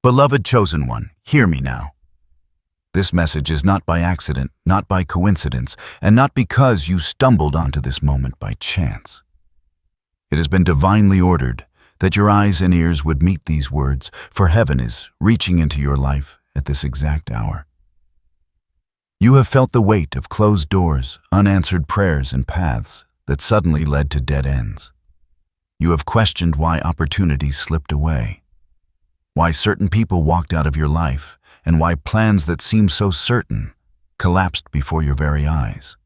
Beloved chosen one, hear me now. This message is not by accident, not by coincidence, and not because you stumbled onto this moment by chance. It has been divinely ordered that your eyes and ears would meet these words, for heaven is reaching into your life at this exact hour. You have felt the weight of closed doors, unanswered prayers, and paths that suddenly led to dead ends. You have questioned why opportunities slipped away, why certain people walked out of your life, and why plans that seemed so certain collapsed before your very eyes.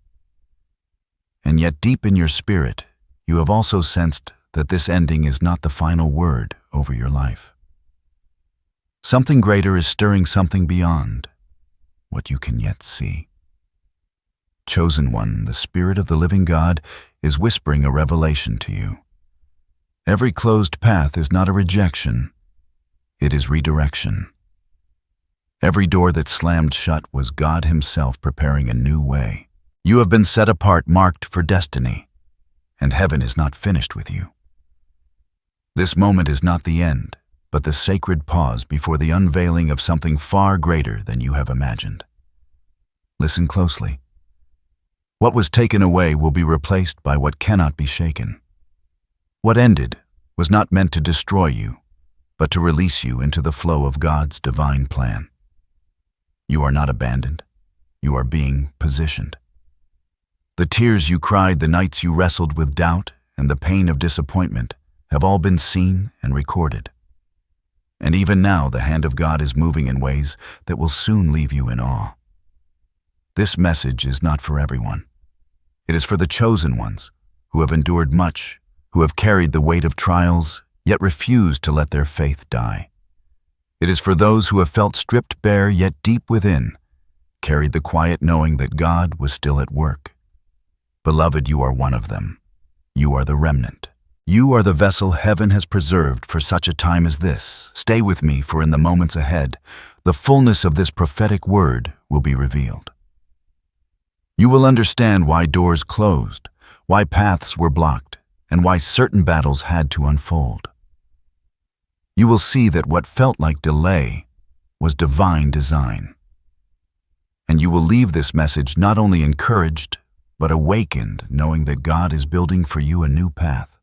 And yet deep in your spirit, you have also sensed that this ending is not the final word over your life. Something greater is stirring something beyond what you can yet see. Chosen one, the Spirit of the living God is whispering a revelation to you. Every closed path is not a rejection, it is redirection. Every door that slammed shut was God Himself preparing a new way. You have been set apart, marked for destiny, and heaven is not finished with you. This moment is not the end, but the sacred pause before the unveiling of something far greater than you have imagined. Listen closely. What was taken away will be replaced by what cannot be shaken. What ended was not meant to destroy you, but to release you into the flow of God's divine plan. You are not abandoned. You are being positioned. The tears you cried, the nights you wrestled with doubt, and the pain of disappointment have all been seen and recorded. And even now, the hand of God is moving in ways that will soon leave you in awe. This message is not for everyone. It is for the chosen ones who have endured much, who have carried the weight of trials, yet refused to let their faith die. It is for those who have felt stripped bare, yet deep within, carried the quiet knowing that God was still at work. Beloved, you are one of them. You are the remnant. You are the vessel heaven has preserved for such a time as this. Stay with me, for in the moments ahead, the fullness of this prophetic word will be revealed. You will understand why doors closed, why paths were blocked, and why certain battles had to unfold. You will see that what felt like delay was divine design. And you will leave this message not only encouraged, but awakened, knowing that God is building for you a new path,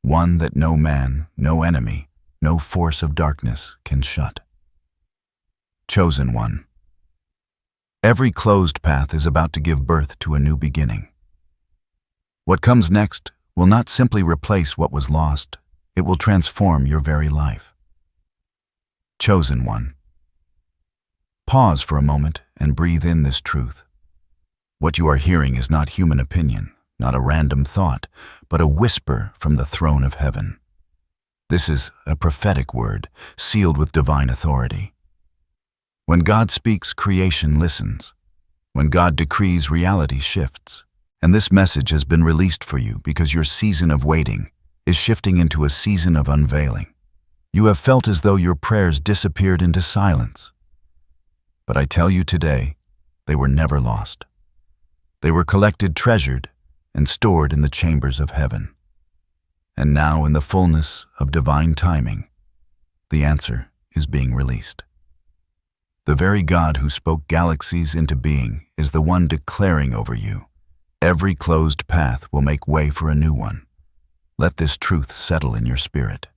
one that no man, no enemy, no force of darkness can shut. Chosen one. Every closed path is about to give birth to a new beginning. What comes next will not simply replace what was lost, it will transform your very life. Chosen one. Pause for a moment and breathe in this truth. What you are hearing is not human opinion, not a random thought, but a whisper from the throne of heaven. This is a prophetic word, sealed with divine authority. When God speaks, creation listens. When God decrees, reality shifts. And this message has been released for you because your season of waiting is shifting into a season of unveiling. You have felt as though your prayers disappeared into silence. But I tell you today, they were never lost. They were collected, treasured, and stored in the chambers of heaven. And now, in the fullness of divine timing, the answer is being released. The very God who spoke galaxies into being is the one declaring over you, every closed path will make way for a new one. Let this truth settle in your spirit.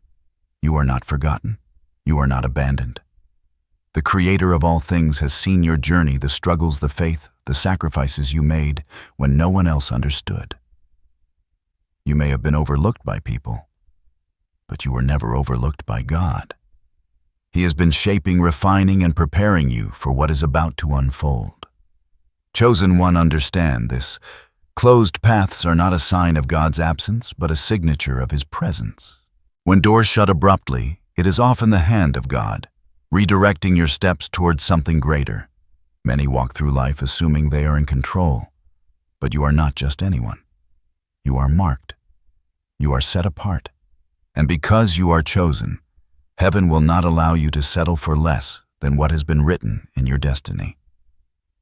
You are not forgotten. You are not abandoned. The Creator of all things has seen your journey, the struggles, the faith, the sacrifices you made when no one else understood. You may have been overlooked by people, but you were never overlooked by God. He has been shaping, refining, and preparing you for what is about to unfold. Chosen one, understand this. Closed paths are not a sign of God's absence, but a signature of His presence. When doors shut abruptly, it is often the hand of God, redirecting your steps towards something greater. Many walk through life assuming they are in control, but you are not just anyone. You are marked. You are set apart. And because you are chosen, heaven will not allow you to settle for less than what has been written in your destiny.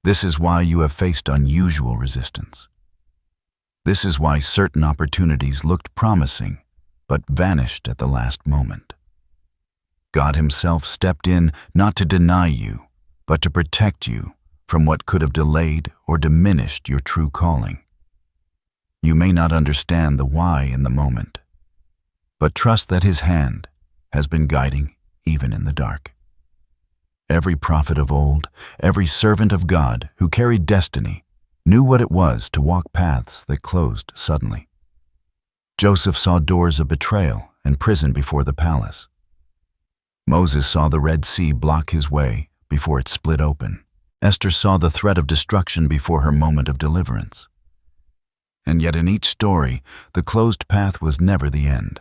This is why you have faced unusual resistance. This is why certain opportunities looked promising, but vanished at the last moment. God Himself stepped in not to deny you, but to protect you from what could have delayed or diminished your true calling. You may not understand the why in the moment, but trust that His hand has been guiding even in the dark. Every prophet of old, every servant of God who carried destiny, knew what it was to walk paths that closed suddenly. Joseph saw doors of betrayal and prison before the palace. Moses saw the Red Sea block his way before it split open. Esther saw the threat of destruction before her moment of deliverance. And yet in each story, the closed path was never the end.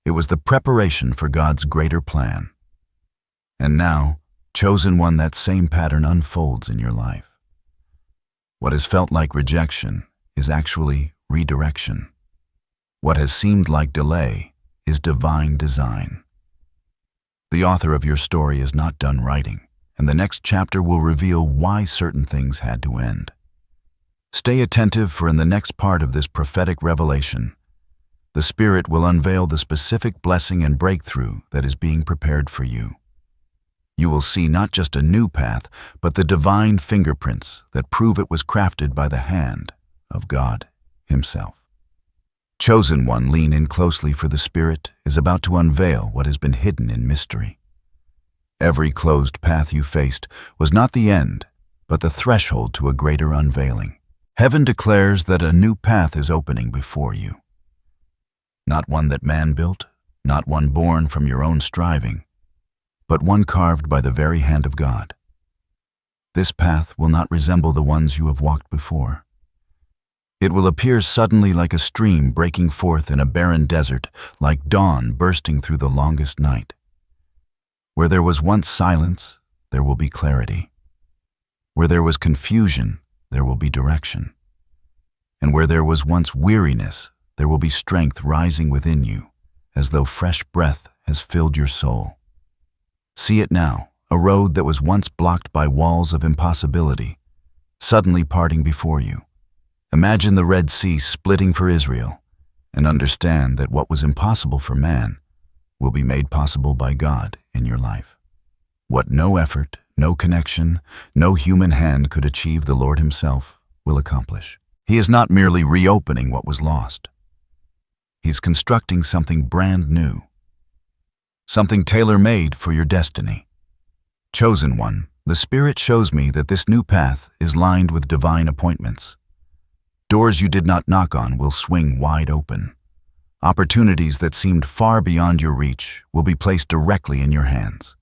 It was the preparation for God's greater plan. And now, chosen one, that same pattern unfolds in your life. What has felt like rejection is actually redirection. What has seemed like delay is divine design. The author of your story is not done writing, and the next chapter will reveal why certain things had to end. Stay attentive, for in the next part of this prophetic revelation, the Spirit will unveil the specific blessing and breakthrough that is being prepared for you. You will see not just a new path, but the divine fingerprints that prove it was crafted by the hand of God Himself. Chosen one, lean in closely, for the Spirit is about to unveil what has been hidden in mystery. Every closed path you faced was not the end, but the threshold to a greater unveiling. Heaven declares that a new path is opening before you. Not one that man built, not one born from your own striving, but one carved by the very hand of God. This path will not resemble the ones you have walked before. It will appear suddenly like a stream breaking forth in a barren desert, like dawn bursting through the longest night. Where there was once silence, there will be clarity. Where there was confusion, there will be direction. And where there was once weariness, there will be strength rising within you, as though fresh breath has filled your soul. See it now, a road that was once blocked by walls of impossibility, suddenly parting before you. Imagine the Red Sea splitting for Israel, and understand that what was impossible for man will be made possible by God in your life. What no effort, no connection, no human hand could achieve, the Lord Himself will accomplish. He is not merely reopening what was lost. He's constructing something brand new, something tailor-made for your destiny. Chosen one, the Spirit shows me that this new path is lined with divine appointments. Doors you did not knock on will swing wide open. Opportunities that seemed far beyond your reach will be placed directly in your hands.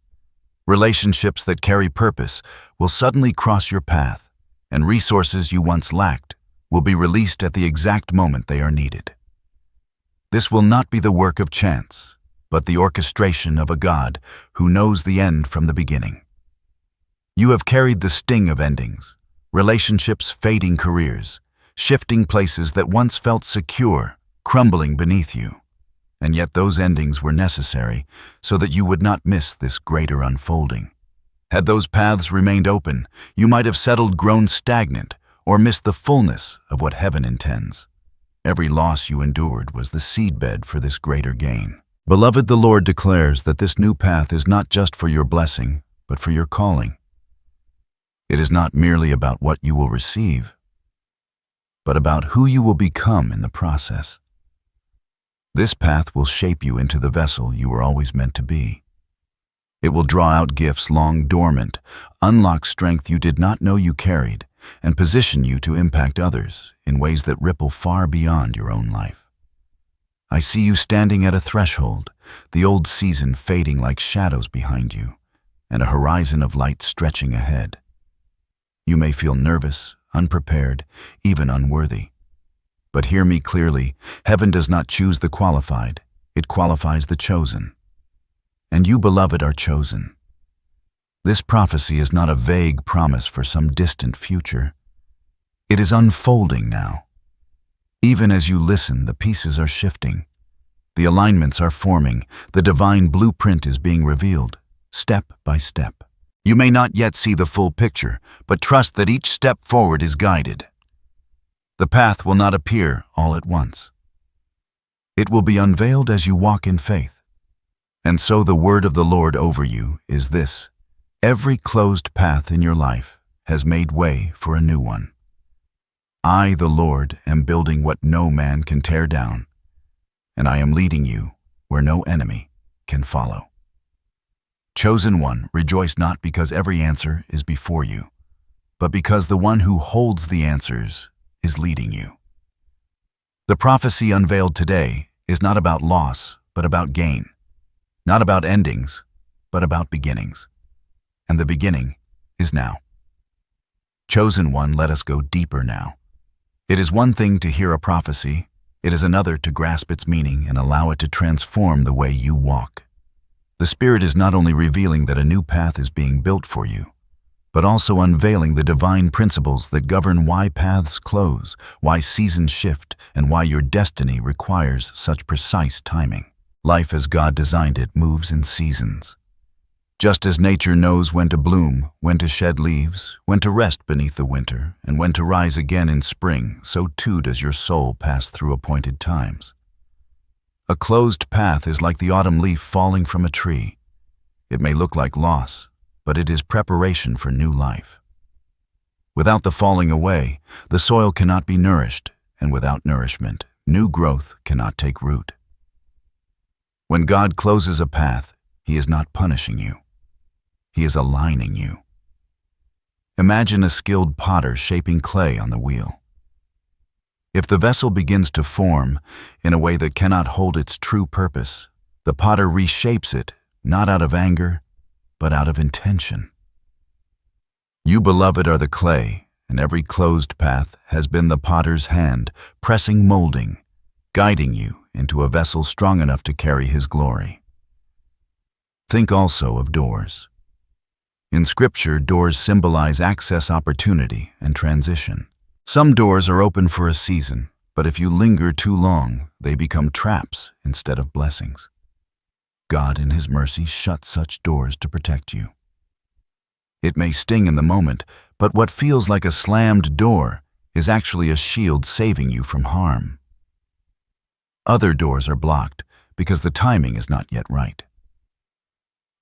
Relationships that carry purpose will suddenly cross your path, and resources you once lacked will be released at the exact moment they are needed. This will not be the work of chance, but the orchestration of a God who knows the end from the beginning. You have carried the sting of endings, relationships fading, careers, shifting places that once felt secure, crumbling beneath you. And yet those endings were necessary so that you would not miss this greater unfolding. Had those paths remained open, you might have settled, grown stagnant, or missed the fullness of what heaven intends. Every loss you endured was the seedbed for this greater gain. Beloved, the Lord declares that this new path is not just for your blessing, but for your calling. It is not merely about what you will receive, but about who you will become in the process. This path will shape you into the vessel you were always meant to be. It will draw out gifts long dormant, unlock strength you did not know you carried, and position you to impact others in ways that ripple far beyond your own life. I see you standing at a threshold, the old season fading like shadows behind you, and a horizon of light stretching ahead. You may feel nervous, unprepared, even unworthy. But hear me clearly, heaven does not choose the qualified, it qualifies the chosen. And you, beloved, are chosen. This prophecy is not a vague promise for some distant future. It is unfolding now. Even as you listen, the pieces are shifting. The alignments are forming. The divine blueprint is being revealed, step by step. You may not yet see the full picture, but trust that each step forward is guided. The path will not appear all at once. It will be unveiled as you walk in faith. And so the word of the Lord over you is this: every closed path in your life has made way for a new one. I, the Lord, am building what no man can tear down, and I am leading you where no enemy can follow. Chosen one, rejoice not because every answer is before you, but because the one who holds the answers is leading you. The prophecy unveiled today is not about loss, but about gain. Not about endings, but about beginnings. And the beginning is now. Chosen one, let us go deeper now. It is one thing to hear a prophecy, it is another to grasp its meaning and allow it to transform the way you walk. The Spirit is not only revealing that a new path is being built for you, but also unveiling the divine principles that govern why paths close, why seasons shift, and why your destiny requires such precise timing. Life as God designed it moves in seasons. Just as nature knows when to bloom, when to shed leaves, when to rest beneath the winter, and when to rise again in spring, so too does your soul pass through appointed times. A closed path is like the autumn leaf falling from a tree. It may look like loss, but it is preparation for new life. Without the falling away, the soil cannot be nourished, and without nourishment, new growth cannot take root. When God closes a path, He is not punishing you. He is aligning you. Imagine a skilled potter shaping clay on the wheel. If the vessel begins to form in a way that cannot hold its true purpose, the potter reshapes it, not out of anger, but out of intention. You, beloved, are the clay, and every closed path has been the potter's hand, pressing, molding, guiding you into a vessel strong enough to carry His glory. Think also of doors. In Scripture, doors symbolize access, opportunity, and transition. Some doors are open for a season, but if you linger too long, they become traps instead of blessings. God, in His mercy, shuts such doors to protect you. It may sting in the moment, but what feels like a slammed door is actually a shield saving you from harm. Other doors are blocked because the timing is not yet right.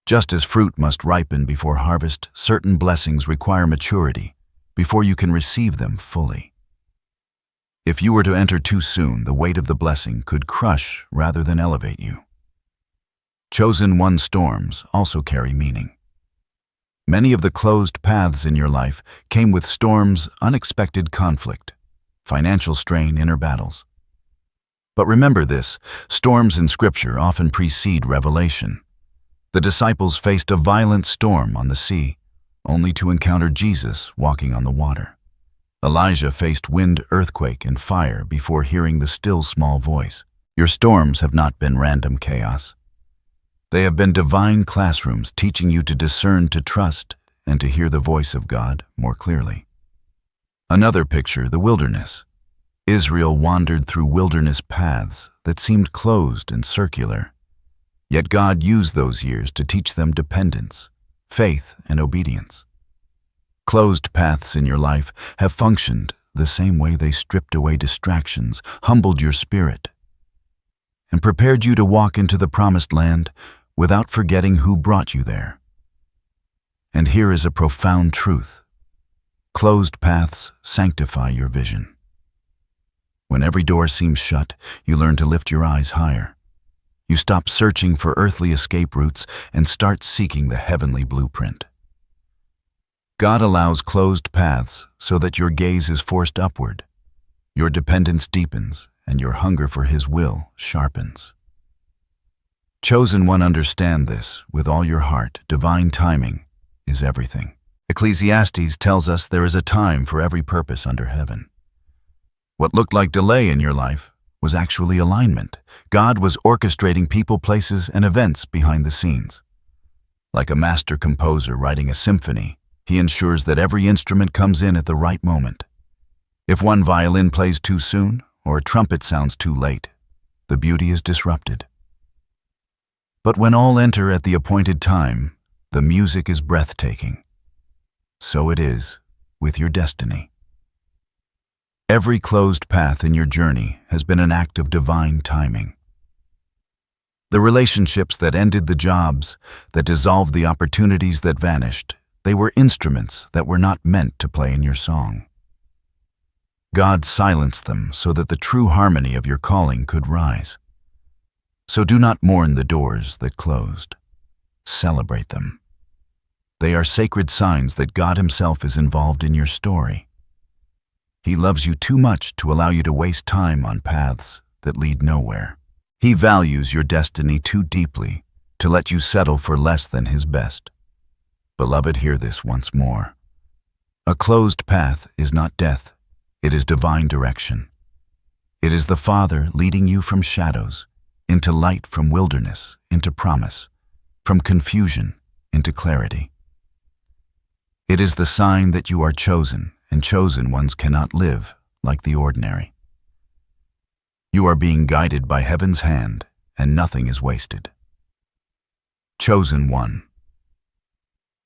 Just as fruit must ripen before harvest, certain blessings require maturity before you can receive them fully. If you were to enter too soon, the weight of the blessing could crush rather than elevate you. Chosen one, storms also carry meaning. Many of the closed paths in your life came with storms, unexpected conflict, financial strain, inner battles. But remember this, storms in Scripture often precede revelation. The disciples faced a violent storm on the sea, only to encounter Jesus walking on the water. Elijah faced wind, earthquake, and fire before hearing the still small voice. Your storms have not been random chaos. They have been divine classrooms teaching you to discern, to trust, and to hear the voice of God more clearly. Another picture, the wilderness. Israel wandered through wilderness paths that seemed closed and circular. Yet God used those years to teach them dependence, faith, and obedience. Closed paths in your life have functioned the same way. They stripped away distractions, humbled your spirit, and prepared you to walk into the promised land without forgetting who brought you there. And here is a profound truth. Closed paths sanctify your vision. When every door seems shut, you learn to lift your eyes higher. You stop searching for earthly escape routes and start seeking the heavenly blueprint. God allows closed paths so that your gaze is forced upward, your dependence deepens, and your hunger for His will sharpens. Chosen one, understand this with all your heart. Divine timing is everything. Ecclesiastes tells us there is a time for every purpose under heaven. What looked like delay in your life was actually alignment. God was orchestrating people, places, and events behind the scenes. Like a master composer writing a symphony, He ensures that every instrument comes in at the right moment. If one violin plays too soon or a trumpet sounds too late, the beauty is disrupted. But when all enter at the appointed time, the music is breathtaking. So it is with your destiny. Every closed path in your journey has been an act of divine timing. The relationships that ended the jobs, that dissolved the opportunities that vanished, they were instruments that were not meant to play in your song. God silenced them so that the true harmony of your calling could rise. So do not mourn the doors that closed. Celebrate them. They are sacred signs that God Himself is involved in your story. He loves you too much to allow you to waste time on paths that lead nowhere. He values your destiny too deeply to let you settle for less than His best. Beloved, hear this once more. A closed path is not death, it is divine direction. It is the Father leading you from shadows into light, from wilderness into promise, from confusion into clarity. It is the sign that you are chosen, and chosen ones cannot live like the ordinary. You are being guided by heaven's hand, and nothing is wasted. Chosen one.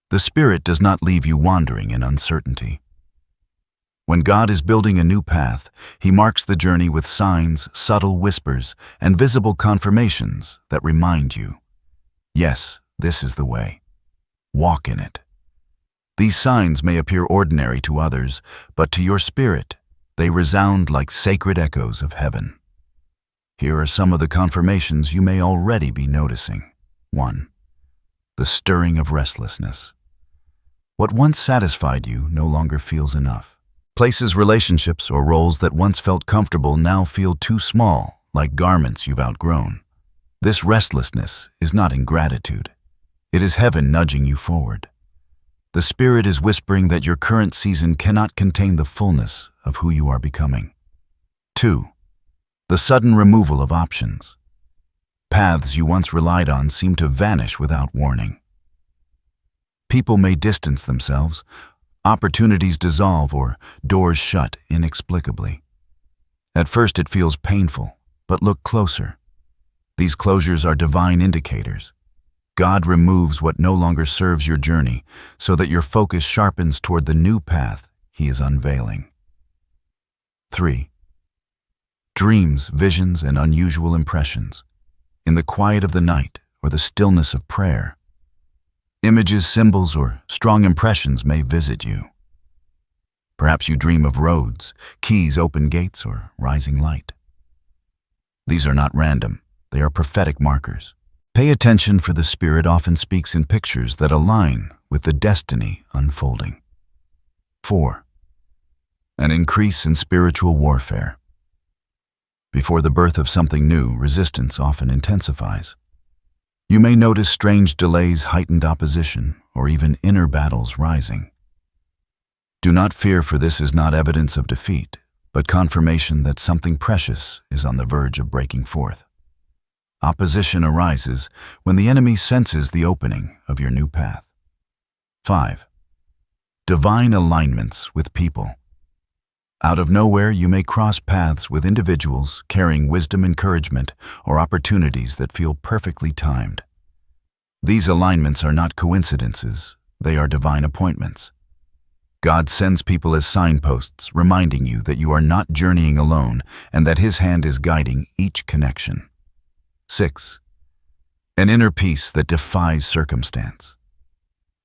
The Spirit does not leave you wandering in uncertainty. When God is building a new path, He marks the journey with signs, subtle whispers, and visible confirmations that remind you, yes, this is the way. Walk in it. These signs may appear ordinary to others, but to your spirit, they resound like sacred echoes of heaven. Here are some of the confirmations you may already be noticing. 1. The stirring of restlessness. What once satisfied you no longer feels enough. Places, relationships, or roles that once felt comfortable now feel too small, like garments you've outgrown. This restlessness is not ingratitude. It is heaven nudging you forward. The Spirit is whispering that your current season cannot contain the fullness of who you are becoming. 2. The sudden removal of options. Paths you once relied on seem to vanish without warning. People may distance themselves, opportunities dissolve, or doors shut inexplicably. At first it feels painful, but look closer. These closures are divine indicators. God removes what no longer serves your journey so that your focus sharpens toward the new path He is unveiling. 3. Dreams, visions, and unusual impressions. In the quiet of the night or the stillness of prayer, images, symbols, or strong impressions may visit you. Perhaps you dream of roads, keys, open gates, or rising light. These are not random. They are prophetic markers. Pay attention, for the Spirit often speaks in pictures that align with the destiny unfolding. 4. An increase in spiritual warfare. Before the birth of something new, resistance often intensifies. You may notice strange delays, heightened opposition, or even inner battles rising. Do not fear, for this is not evidence of defeat, but confirmation that something precious is on the verge of breaking forth. Opposition arises when the enemy senses the opening of your new path. 5. Divine alignments with people. Out of nowhere, you may cross paths with individuals carrying wisdom, encouragement, or opportunities that feel perfectly timed. These alignments are not coincidences, they are divine appointments. God sends people as signposts, reminding you that you are not journeying alone and that His hand is guiding each connection. 6. An inner peace that defies circumstance.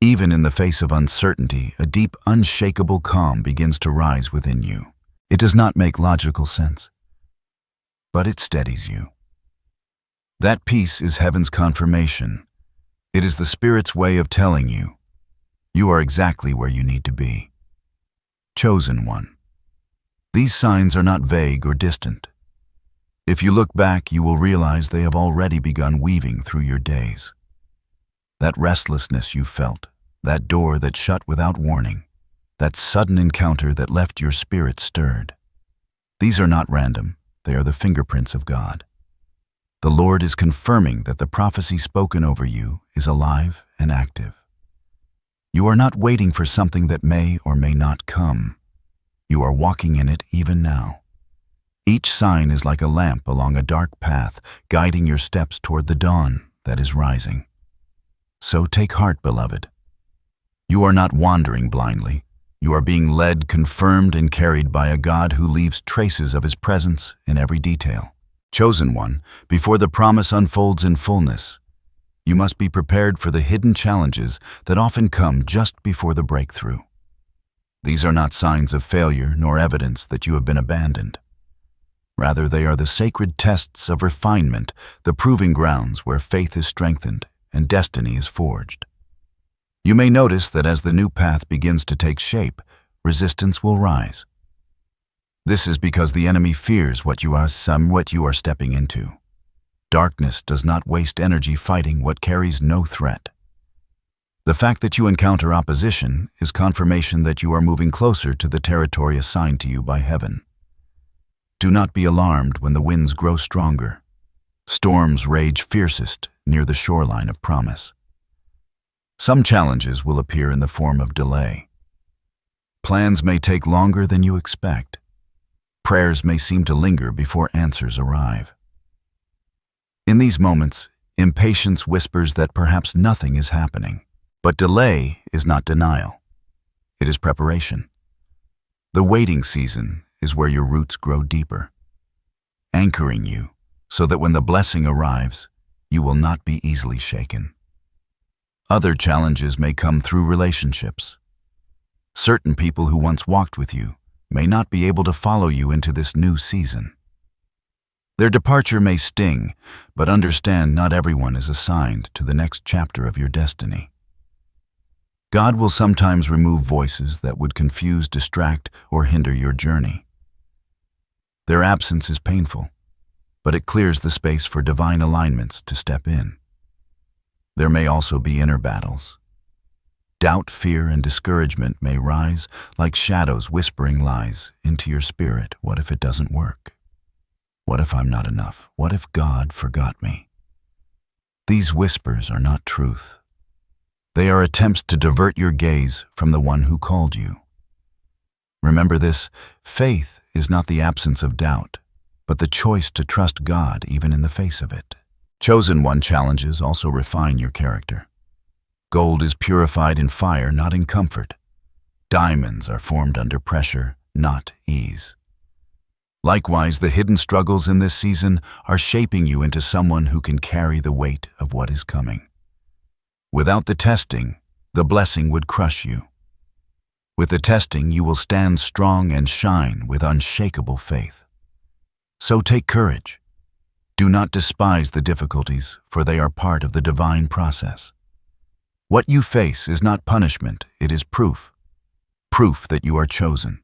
Even in the face of uncertainty, a deep, unshakable calm begins to rise within you. It does not make logical sense, but it steadies you. That peace is heaven's confirmation. It is the Spirit's way of telling you, you are exactly where you need to be. Chosen one. These signs are not vague or distant. If you look back, you will realize they have already begun weaving through your days. That restlessness you felt, that door that shut without warning, that sudden encounter that left your spirit stirred. These are not random, they are the fingerprints of God. The Lord is confirming that the prophecy spoken over you is alive and active. You are not waiting for something that may or may not come. You are walking in it even now. Each sign is like a lamp along a dark path, guiding your steps toward the dawn that is rising. So take heart, beloved. You are not wandering blindly. You are being led, confirmed, and carried by a God who leaves traces of His presence in every detail. Chosen one, before the promise unfolds in fullness, you must be prepared for the hidden challenges that often come just before the breakthrough. These are not signs of failure nor evidence that you have been abandoned. Rather, they are the sacred tests of refinement, the proving grounds where faith is strengthened and destiny is forged. You may notice that as the new path begins to take shape, resistance will rise. This is because the enemy fears what you are stepping into. Darkness does not waste energy fighting what carries no threat. The fact that you encounter opposition is confirmation that you are moving closer to the territory assigned to you by heaven. Do not be alarmed when the winds grow stronger. Storms rage fiercest near the shoreline of promise. Some challenges will appear in the form of delay. Plans may take longer than you expect. Prayers may seem to linger before answers arrive. In these moments, impatience whispers that perhaps nothing is happening. But delay is not denial. It is preparation. The waiting season is where your roots grow deeper, anchoring you so that when the blessing arrives, you will not be easily shaken. Other challenges may come through relationships. Certain people who once walked with you may not be able to follow you into this new season. Their departure may sting, but understand not everyone is assigned to the next chapter of your destiny. God will sometimes remove voices that would confuse, distract, or hinder your journey. Their absence is painful, but it clears the space for divine alignments to step in. There may also be inner battles. Doubt, fear, and discouragement may rise like shadows whispering lies into your spirit. What if it doesn't work? What if I'm not enough? What if God forgot me? These whispers are not truth. They are attempts to divert your gaze from the one who called you. Remember this, faith is not the absence of doubt, but the choice to trust God even in the face of it. Chosen one challenges also refine your character. Gold is purified in fire, not in comfort. Diamonds are formed under pressure, not ease. Likewise, the hidden struggles in this season are shaping you into someone who can carry the weight of what is coming. Without the testing, the blessing would crush you. With the testing, you will stand strong and shine with unshakable faith. So take courage. Do not despise the difficulties, for they are part of the divine process. What you face is not punishment, it is proof. Proof that you are chosen.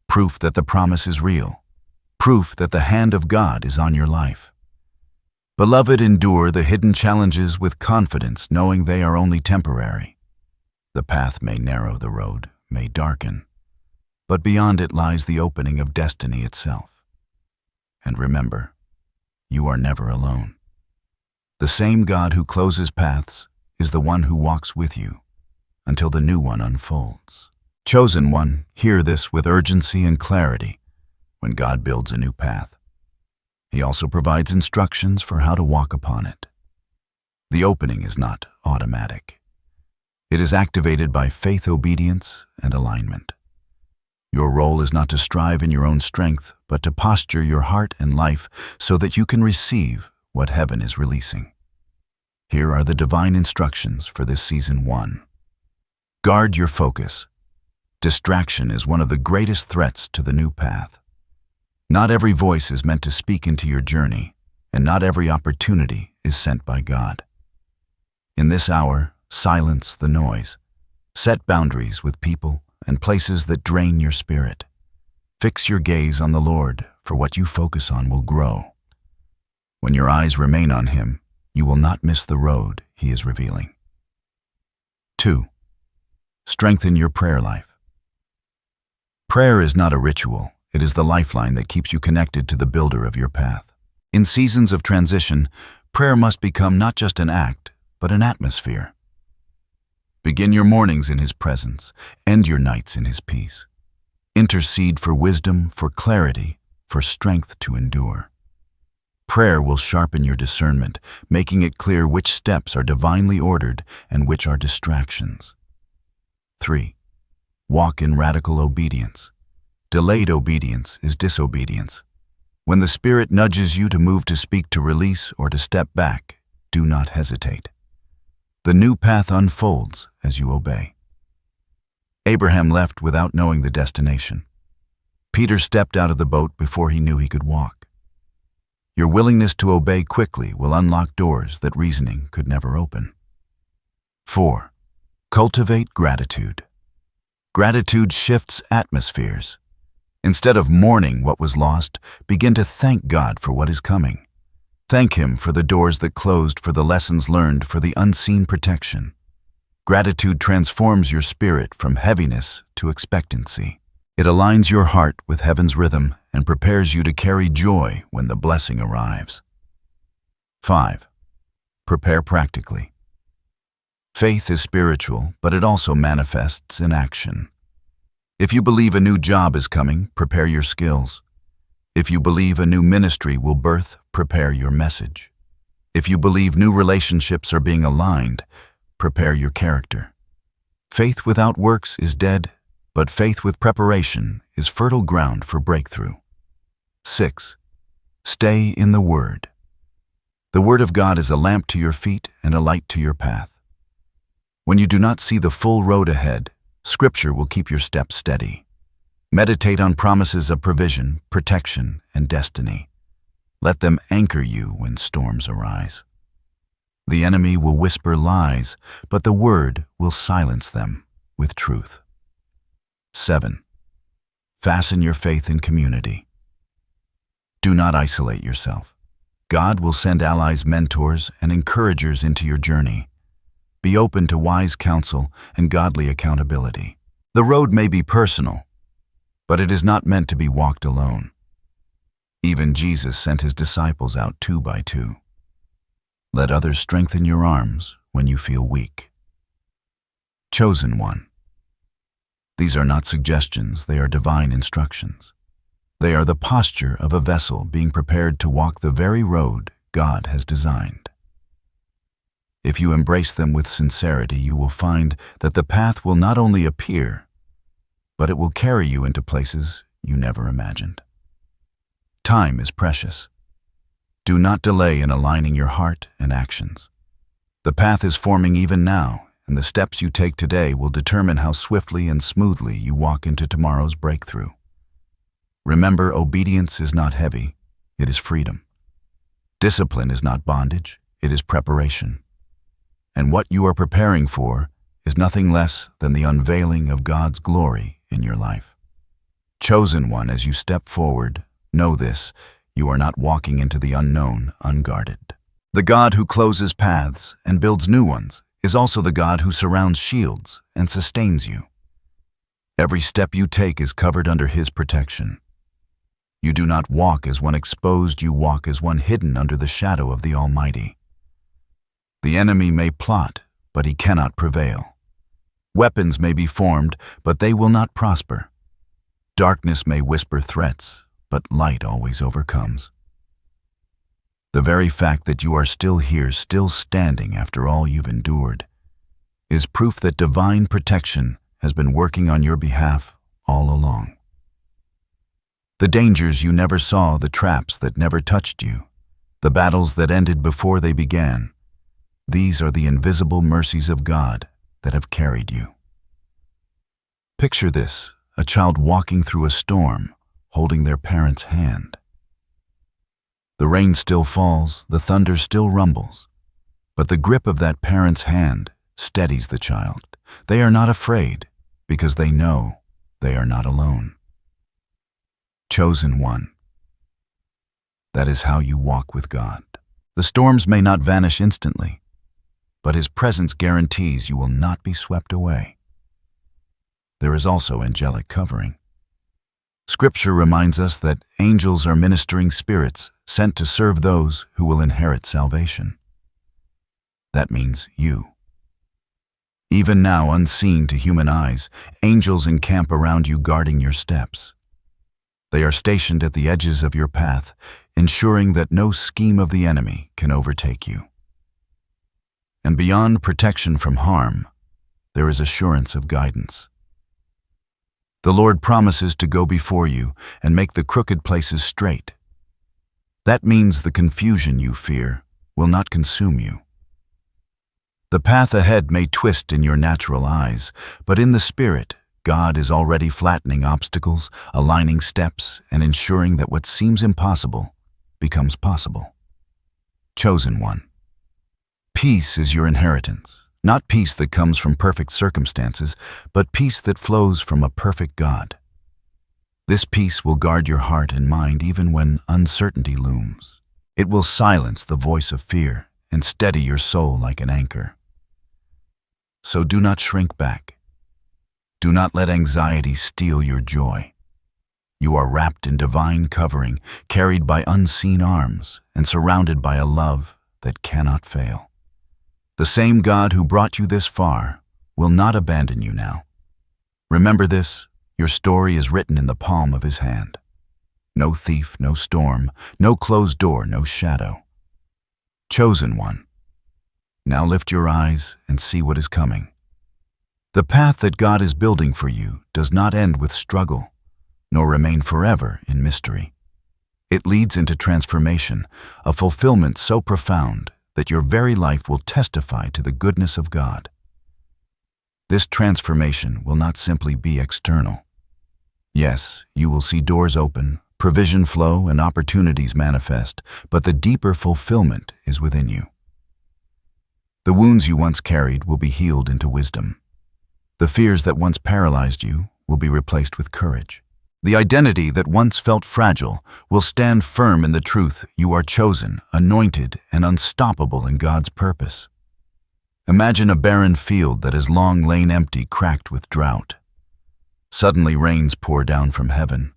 Proof that the promise is real. Proof that the hand of God is on your life. Beloved, endure the hidden challenges with confidence, knowing they are only temporary. The path may narrow, the road may darken, but beyond it lies the opening of destiny itself. And remember, you are never alone. The same God who closes paths is the one who walks with you until the new one unfolds. Chosen one, hear this with urgency and clarity when God builds a new path. He also provides instructions for how to walk upon it. The opening is not automatic. It is activated by faith, obedience, and alignment. Your role is not to strive in your own strength, but to posture your heart and life so that you can receive what heaven is releasing. Here are the divine instructions for this season 1. Guard your focus. Distraction is one of the greatest threats to the new path. Not every voice is meant to speak into your journey, and not every opportunity is sent by God. In this hour, silence the noise. Set boundaries with people and places that drain your spirit. Fix your gaze on the Lord, for what you focus on will grow. When your eyes remain on Him, you will not miss the road He is revealing. 2. Strengthen your prayer life. Prayer is not a ritual. It is the lifeline that keeps you connected to the builder of your path. In seasons of transition, prayer must become not just an act, but an atmosphere. Begin your mornings in His presence, end your nights in His peace. Intercede for wisdom, for clarity, for strength to endure. Prayer will sharpen your discernment, making it clear which steps are divinely ordered and which are distractions. 3. Walk in radical obedience. Delayed obedience is disobedience. When the Spirit nudges you to move, to speak, to release, or to step back, do not hesitate. The new path unfolds as you obey. Abraham left without knowing the destination. Peter stepped out of the boat before he knew he could walk. Your willingness to obey quickly will unlock doors that reasoning could never open. 4. Cultivate gratitude. Gratitude shifts atmospheres. Instead of mourning what was lost, begin to thank God for what is coming. Thank Him for the doors that closed, for the lessons learned, for the unseen protection. Gratitude transforms your spirit from heaviness to expectancy. It aligns your heart with heaven's rhythm and prepares you to carry joy when the blessing arrives. 5. Prepare practically. Faith is spiritual, but it also manifests in action. If you believe a new job is coming, prepare your skills. If you believe a new ministry will birth, prepare your message. If you believe new relationships are being aligned, prepare your character. Faith without works is dead, but faith with preparation is fertile ground for breakthrough. 6. Stay in the Word. The Word of God is a lamp to your feet and a light to your path. When you do not see the full road ahead, Scripture will keep your steps steady. Meditate on promises of provision, protection, and destiny. Let them anchor you when storms arise. The enemy will whisper lies, but the Word will silence them with truth. 7. Fasten your faith in community. Do not isolate yourself. God will send allies, mentors, and encouragers into your journey. Be open to wise counsel and godly accountability. The road may be personal, but it is not meant to be walked alone. Even Jesus sent His disciples out 2 by 2. Let others strengthen your arms when you feel weak. Chosen one. These are not suggestions, they are divine instructions. They are the posture of a vessel being prepared to walk the very road God has designed. If you embrace them with sincerity, you will find that the path will not only appear, but it will carry you into places you never imagined. Time is precious. Do not delay in aligning your heart and actions. The path is forming even now, and the steps you take today will determine how swiftly and smoothly you walk into tomorrow's breakthrough. Remember, obedience is not heavy, it is freedom. Discipline is not bondage, it is preparation. And what you are preparing for is nothing less than the unveiling of God's glory in your life. Chosen one, as you step forward, know this: you are not walking into the unknown unguarded. The God who closes paths and builds new ones is also the God who surrounds, shields, and sustains you. Every step you take is covered under His protection. You do not walk as one exposed, you walk as one hidden under the shadow of the Almighty. The enemy may plot, but he cannot prevail. Weapons may be formed, but they will not prosper. Darkness may whisper threats, but light always overcomes. The very fact that you are still here, still standing after all you've endured, is proof that divine protection has been working on your behalf all along. The dangers you never saw, the traps that never touched you, the battles that ended before they began, these are the invisible mercies of God that have carried you. Picture this: a child walking through a storm, holding their parent's hand. The rain still falls, the thunder still rumbles, but the grip of that parent's hand steadies the child. They are not afraid because they know they are not alone. Chosen one. That is how you walk with God. The storms may not vanish instantly, but His presence guarantees you will not be swept away. There is also angelic covering. Scripture reminds us that angels are ministering spirits sent to serve those who will inherit salvation. That means you. Even now, unseen to human eyes, angels encamp around you, guarding your steps. They are stationed at the edges of your path, ensuring that no scheme of the enemy can overtake you. And beyond protection from harm, there is assurance of guidance. The Lord promises to go before you and make the crooked places straight. That means the confusion you fear will not consume you. The path ahead may twist in your natural eyes, but in the spirit, God is already flattening obstacles, aligning steps, and ensuring that what seems impossible becomes possible. Chosen one. Peace is your inheritance, not peace that comes from perfect circumstances, but peace that flows from a perfect God. This peace will guard your heart and mind even when uncertainty looms. It will silence the voice of fear and steady your soul like an anchor. So do not shrink back. Do not let anxiety steal your joy. You are wrapped in divine covering, carried by unseen arms, and surrounded by a love that cannot fail. The same God who brought you this far will not abandon you now. Remember this, your story is written in the palm of his hand. No thief, no storm, no closed door, no shadow. Chosen one. Now lift your eyes and see what is coming. The path that God is building for you does not end with struggle, nor remain forever in mystery. It leads into transformation, a fulfillment so profound that your very life will testify to the goodness of God. This transformation will not simply be external. Yes, you will see doors open, provision flow, and opportunities manifest, but the deeper fulfillment is within you. The wounds you once carried will be healed into wisdom. The fears that once paralyzed you will be replaced with courage. The identity that once felt fragile will stand firm in the truth you are chosen, anointed, and unstoppable in God's purpose. Imagine a barren field that has long lain empty, cracked with drought. Suddenly rains pour down from heaven.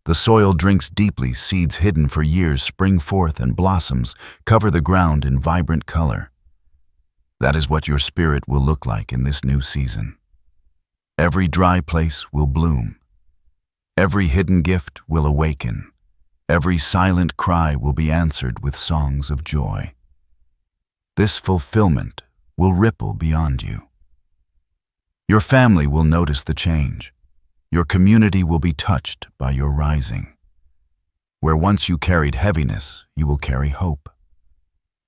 The soil drinks deeply, seeds hidden for years spring forth, and blossoms cover the ground in vibrant color. That is what your spirit will look like in this new season. Every dry place will bloom. Every hidden gift will awaken. Every silent cry will be answered with songs of joy. This fulfillment will ripple beyond you. Your family will notice the change. Your community will be touched by your rising. Where once you carried heaviness, you will carry hope.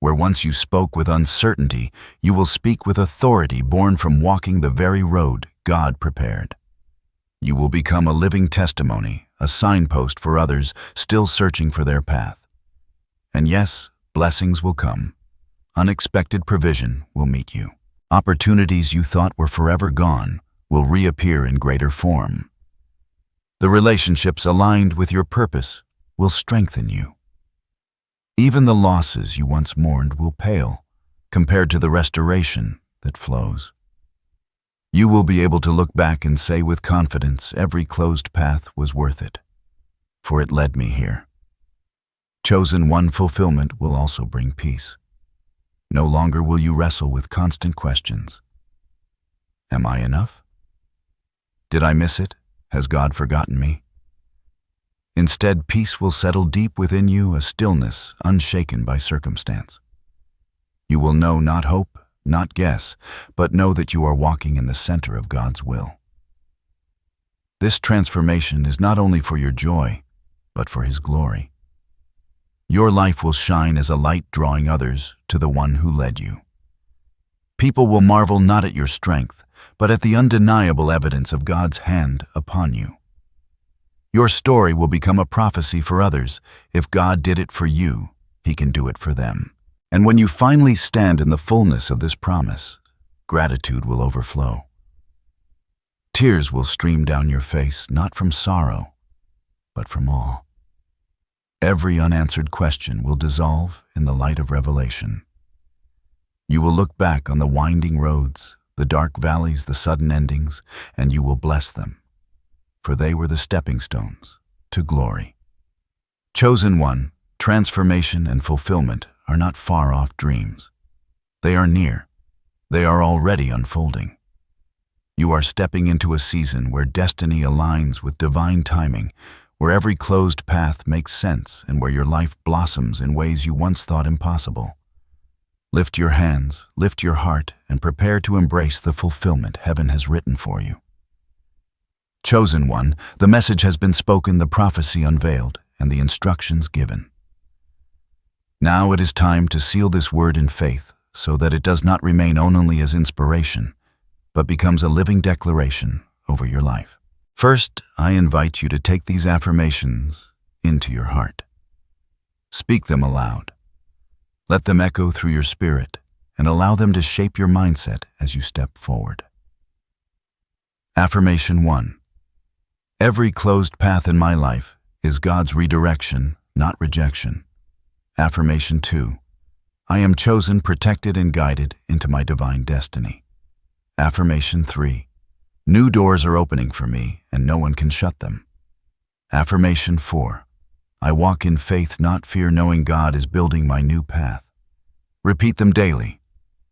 Where once you spoke with uncertainty, you will speak with authority born from walking the very road God prepared. You will become a living testimony, a signpost for others still searching for their path. And yes, blessings will come. Unexpected provision will meet you. Opportunities you thought were forever gone will reappear in greater form. The relationships aligned with your purpose will strengthen you. Even the losses you once mourned will pale compared to the restoration that flows. You will be able to look back and say with confidence, every closed path was worth it, for it led me here. Chosen one fulfillment will also bring peace. No longer will you wrestle with constant questions. Am I enough? Did I miss it? Has God forgotten me? Instead, peace will settle deep within you, a stillness unshaken by circumstance. You will know not hope, not guess, but know that you are walking in the center of God's will. This transformation is not only for your joy, but for His glory. Your life will shine as a light drawing others to the one who led you. People will marvel not at your strength, but at the undeniable evidence of God's hand upon you. Your story will become a prophecy for others. If God did it for you, He can do it for them. And when you finally stand in the fullness of this promise, gratitude will overflow. Tears will stream down your face, not from sorrow, but from awe. Every unanswered question will dissolve in the light of revelation. You will look back on the winding roads, the dark valleys, the sudden endings, and you will bless them, for they were the stepping stones to glory. Chosen one, transformation and fulfillment are not far-off dreams. They are near. They are already unfolding. You are stepping into a season where destiny aligns with divine timing, where every closed path makes sense, and where your life blossoms in ways you once thought impossible. Lift your hands, lift your heart, and prepare to embrace the fulfillment heaven has written for you. Chosen one, the message has been spoken, the prophecy unveiled, and the instructions given. Now it is time to seal this word in faith so that it does not remain only as inspiration, but becomes a living declaration over your life. First, I invite you to take these affirmations into your heart. Speak them aloud. Let them echo through your spirit and allow them to shape your mindset as you step forward. Affirmation 1. Every closed path in my life is God's redirection, not rejection. Affirmation 2. I am chosen, protected, and guided into my divine destiny. Affirmation 3. New doors are opening for me, and no one can shut them. Affirmation 4. I walk in faith, not fear, knowing God is building my new path. Repeat them daily.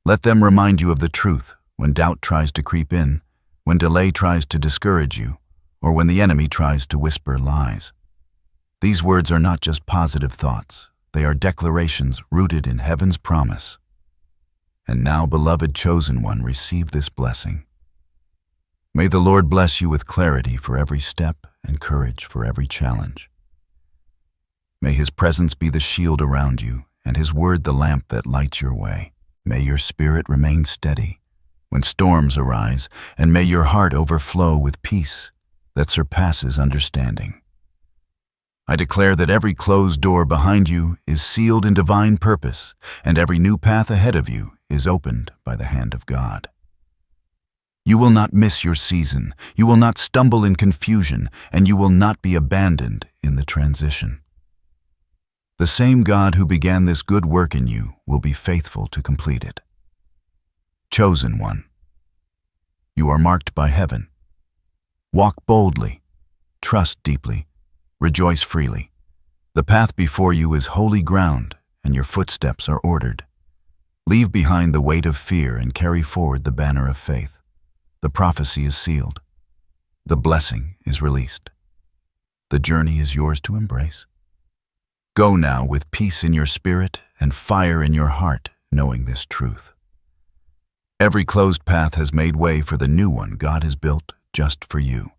Let them remind you of the truth when doubt tries to creep in, when delay tries to discourage you, or when the enemy tries to whisper lies. These words are not just positive thoughts. They are declarations rooted in heaven's promise. And now, beloved chosen one, receive this blessing. May the Lord bless you with clarity for every step and courage for every challenge. May His presence be the shield around you and His word the lamp that lights your way. May your spirit remain steady when storms arise, and may your heart overflow with peace that surpasses understanding. I declare that every closed door behind you is sealed in divine purpose, and every new path ahead of you is opened by the hand of God. You will not miss your season, you will not stumble in confusion, and you will not be abandoned in the transition. The same God who began this good work in you will be faithful to complete it. Chosen one. You are marked by heaven. Walk boldly, trust deeply, rejoice freely. The path before you is holy ground, and your footsteps are ordered. Leave behind the weight of fear and carry forward the banner of faith. The prophecy is sealed. The blessing is released. The journey is yours to embrace. Go now with peace in your spirit and fire in your heart, knowing this truth. Every closed path has made way for the new one God has built just for you.